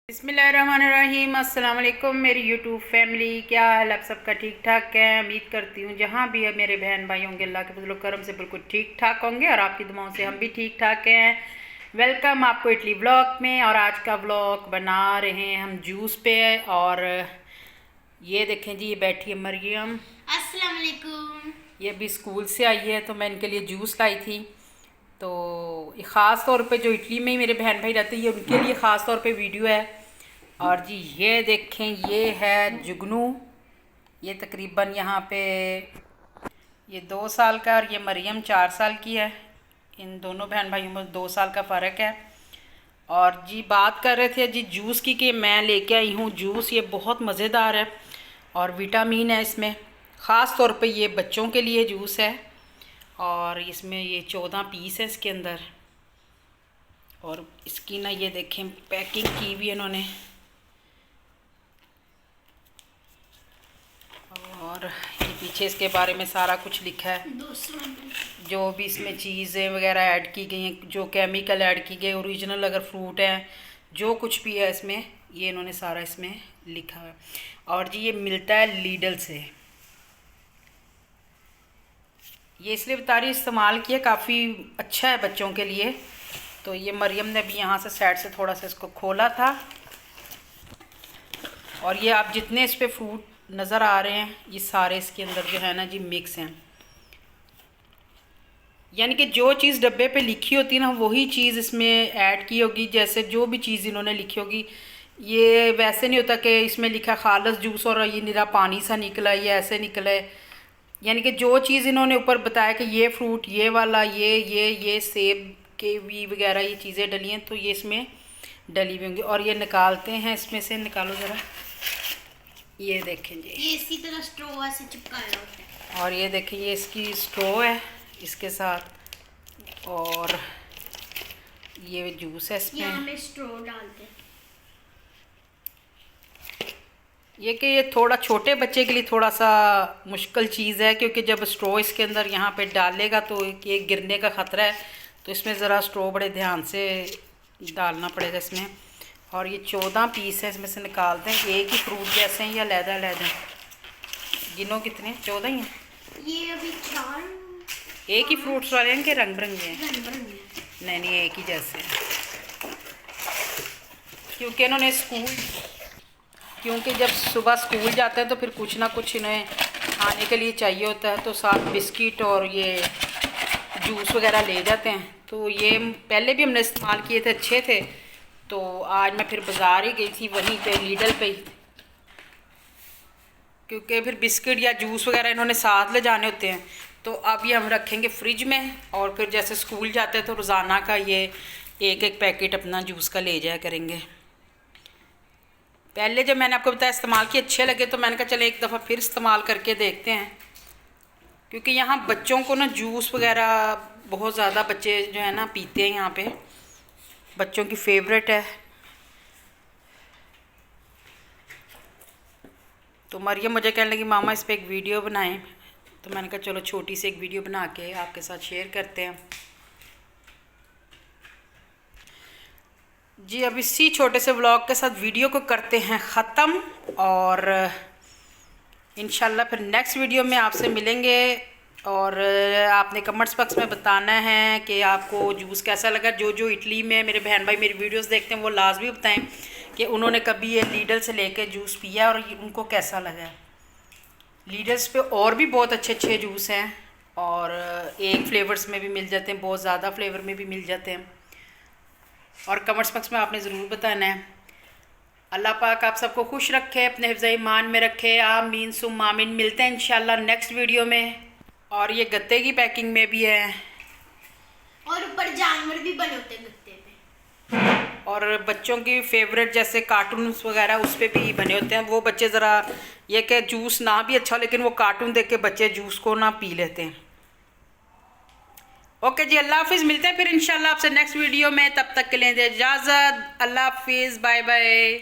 बिस्मिल्लाहिर्रहमानिर्रहीम। अस्सलाम वालेकुम मेरी यूट्यूब फैमिली, क्या हाल आप सबका? ठीक ठाक है। उम्मीद करती हूँ जहाँ भी है मेरे बहन भाई होंगे अल्लाह के फजल करम से बिल्कुल ठीक ठाक होंगे और आपकी दुआओं से हम भी ठीक ठाक हैं। वेलकम आपको इटली व्लॉग में। और आज का व्लॉग बना रहे हैं हम जूस पे। और ये देखें जी, ये बैठी है मरियम। अस्सलाम वालेकुम। ये अभी स्कूल से आई है तो मैं इनके लिए जूस लाई थी। तो ख़ास तौर पे जो इटली में ही मेरे बहन भाई रहते हैं ये उनके लिए ख़ास तौर पे वीडियो है। और जी ये देखें, ये है जुगनू। ये तकरीबन यहाँ पे ये 2 साल का और ये मरियम 4 साल की है। इन दोनों बहन भाइयों में 2 साल का फ़र्क है। और जी बात कर रहे थे जी जूस की कि मैं लेके आई हूँ जूस। ये बहुत मज़ेदार है और विटामिन है इसमें। ख़ास तौर पे ये बच्चों के लिए जूस है। और इसमें ये 14 पीस है इसके अंदर। और इसकी ना ये देखें पैकिंग की हुई है इन्होंने। और ये पीछे इसके बारे में सारा कुछ लिखा है, जो भी इसमें चीज़ें वगैरह ऐड की गई हैं, जो केमिकल ऐड की गए, ओरिजिनल अगर फ्रूट है, जो कुछ भी है इसमें, ये इन्होंने सारा इसमें लिखा है। और जी ये मिलता है लीडल से। ये इसलिए बता रही इस्तेमाल किया, काफ़ी अच्छा है बच्चों के लिए। तो ये मरियम ने भी यहाँ से साइड से थोड़ा सा इसको खोला था। और ये आप जितने इस पे फ्रूट नज़र आ रहे हैं ये सारे इसके अंदर जो है ना जी मिक्स हैं। यानी कि जो चीज़ डब्बे पे लिखी होती है ना वही चीज़ इसमें ऐड की होगी। जैसे जो भी चीज़ इन्होंने लिखी होगी, ये वैसे नहीं होता कि इसमें लिखा खालस जूस और ये निरा पानी सा निकला, ये ऐसे निकला है। यानी कि जो चीज़ इन्होंने ऊपर बताया कि ये फ्रूट, ये वाला, ये सेब के भी वगैरह ये चीज़ें डली हैं, तो ये इसमें डली हुई होंगी। और ये निकालते हैं, इसमें से निकालो ज़रा। ये देखें जी, ये इसी तरह स्ट्रॉ ऐसे चिपकाया होता है। और ये देखें ये इसकी स्ट्रॉ है इसके साथ। और ये जूस है इसमें। यहाँ में स्ट्रॉ डालते हैं। ये कि ये थोड़ा छोटे बच्चे के लिए थोड़ा सा मुश्किल चीज़ है, क्योंकि जब स्ट्रॉ इसके अंदर यहाँ पे डालेगा तो ये गिरने का ख़तरा है। तो इसमें ज़रा स्ट्रॉ बड़े ध्यान से डालना पड़ेगा इसमें। और ये 14 पीस है, इसमें से निकालते हैं। एक ही फ्रूट जैसे हैं या लहदा गिनो कितने? 14 ही हैं। ये अभी 4 एक ही फ्रूट्स वाले हैं कि रंग बिरंगे हैं? रंग नहीं एक ही जैसे हैं। क्योंकि इन्होंने क्योंकि जब सुबह स्कूल जाते हैं तो फिर कुछ ना कुछ इन्हें खाने के लिए चाहिए होता है, तो साथ बिस्किट और ये जूस वगैरह ले जाते हैं। तो ये पहले भी हमने इस्तेमाल किए थे, अच्छे थे। तो आज मैं फिर बाज़ार ही गई थी, वहीं पे लीडल पे ही, क्योंकि फिर बिस्किट या जूस वगैरह इन्होंने साथ ले जाने होते हैं। तो अब ये हम रखेंगे फ्रिज में, और फिर जैसे स्कूल जाते हैं तो रोज़ाना का ये एक एक पैकेट अपना जूस का ले जाया करेंगे। पहले जब मैंने आपको बताया इस्तेमाल किए, अच्छे लगे, तो मैंने कहा चले एक दफ़ा फिर इस्तेमाल करके देखते हैं। क्योंकि यहाँ बच्चों को ना जूस वगैरह बहुत ज़्यादा बच्चे जो है ना पीते हैं, यहाँ पे बच्चों की फेवरेट है। तो मरियम मुझे कहने लगी मामा इस पर एक वीडियो बनाएं। तो मैंने कहा चलो छोटी सी एक वीडियो बना के आपके साथ शेयर करते हैं। जी अब इसी छोटे से व्लॉग के साथ वीडियो को करते हैं ख़त्म। और इंशाल्लाह फिर नेक्स्ट वीडियो में आपसे मिलेंगे। और आपने कमेंट्स बॉक्स में बताना है कि आपको जूस कैसा लगा। जो जो इटली में मेरे बहन भाई मेरी वीडियोस देखते हैं वो लाजमी बताएं कि उन्होंने कभी ये लीडल से लेके जूस पिया और उनको कैसा लगा। लीडल्स पे और भी बहुत अच्छे अच्छे जूस हैं, और एक फ्लेवर्स में भी मिल जाते हैं, बहुत ज़्यादा फ्लेवर में भी मिल जाते हैं। और कमेंट्स बॉक्स में आपने ज़रूर बताना है। अल्लाह पाक आप सबको खुश रखे, अपने हिफ्ज़ ईमान में रखे, आमीन सुम आमीन। मिलते हैं इंशाल्लाह नेक्स्ट वीडियो में। और ये गत्ते की पैकिंग में भी है, और ऊपर जानवर भी बने होते हैं गत्ते में। और बच्चों की फेवरेट जैसे कार्टून्स वगैरह उस पर भी बने होते हैं। वो बच्चे ज़रा ये कि जूस ना भी अच्छा, लेकिन वो कार्टून देख के बच्चे जूस को ना पी लेते हैं। ओके जी, अल्लाह हाफिज़। मिलते हैं फिर इंशाल्लाह आपसे नेक्स्ट वीडियो में। तब तक के लिए इजाज़त। अल्लाह हाफिज़, बाय बाय।